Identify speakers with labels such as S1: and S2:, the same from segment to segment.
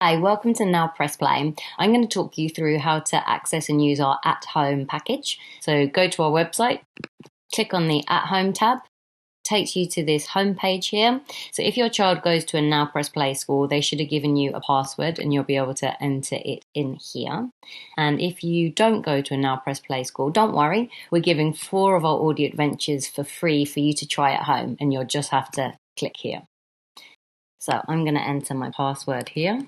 S1: Hi, welcome to Now Press Play. I'm going to talk you through how to access and use our at-home package. So go to our website, click on the at-home tab, takes you to this home page here. So if your child goes to a Now Press Play school, they should have given you a password and you'll be able to enter it in here. And if you don't go to a Now Press Play school, don't worry. We're giving 4 of our audio adventures for free for you to try at home, and you'll just have to click here. So I'm going to enter my password here.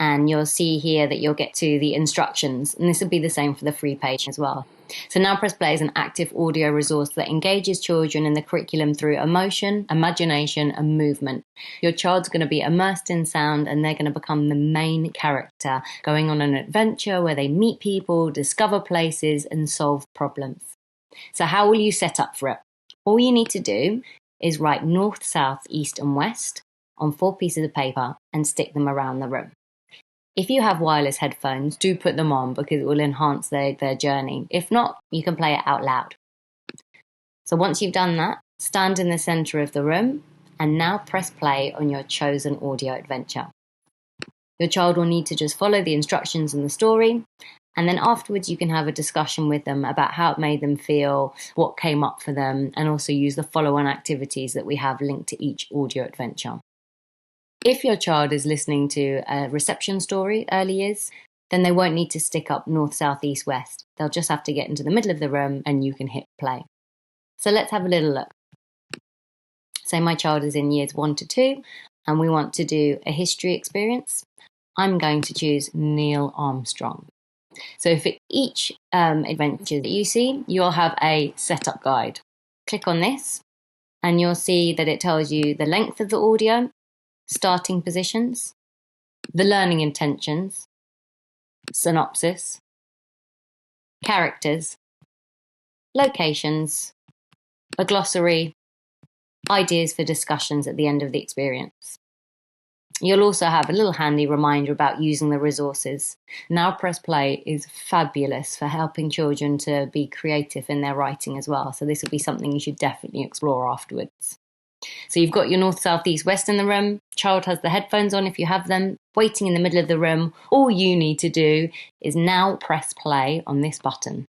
S1: And you'll see here that you'll get to the instructions, and this will be the same for the free page as well. So Now Press Play is an active audio resource that engages children in the curriculum through emotion, imagination, and movement. Your child's going to be immersed in sound, and they're going to become the main character, going on an adventure where they meet people, discover places, and solve problems. So how will you set up for it? All you need to do is write north, south, east, and west on 4 pieces of paper and stick them around the room. If you have wireless headphones, do put them on because it will enhance their journey. If not, you can play it out loud. So once you've done that, stand in the centre of the room and now press play on your chosen audio adventure. Your child will need to just follow the instructions in the story, and then afterwards you can have a discussion with them about how it made them feel, what came up for them, and also use the follow-on activities that we have linked to each audio adventure. If your child is listening to a reception story, early years, then they won't need to stick up north, south, east, west. They'll just have to get into the middle of the room and you can hit play. So let's have a little look. Say my child is in years 1 to 2 and we want to do a history experience. I'm going to choose Neil Armstrong. So for each adventure that you see, you'll have a setup guide. Click on this and you'll see that it tells you the length of the audio, starting positions, the learning intentions, synopsis, characters, locations, a glossary, ideas for discussions at the end of the experience. You'll also have a little handy reminder about using the resources. Now Press Play is fabulous for helping children to be creative in their writing as well. So this will be something you should definitely explore afterwards. So you've got your north, south, east, west in the room. Child has the headphones on if you have them, waiting in the middle of the room. All you need to do is now press play on this button.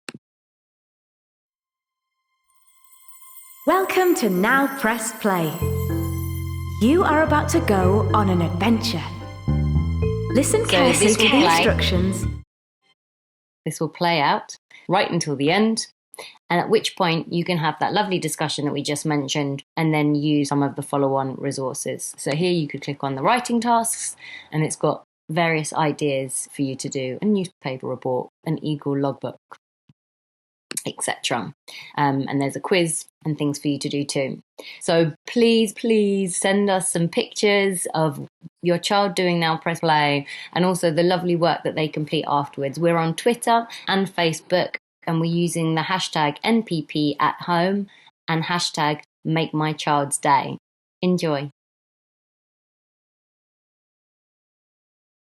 S2: Welcome to Now Press Play. You are about to go on an adventure. Listen carefully to the instructions.
S1: This will play out right until the end, and at which point you can have that lovely discussion that we just mentioned and then use some of the follow-on resources. So here you could click on the writing tasks and it's got various ideas for you to do, a newspaper report, an Eagle logbook, etc. And there's a quiz and things for you to do too. So please send us some pictures of your child doing Now Press Play and also the lovely work that they complete afterwards. We're on Twitter and Facebook, and we're using the hashtag NPP at home and hashtag Make My Child's Day. Enjoy.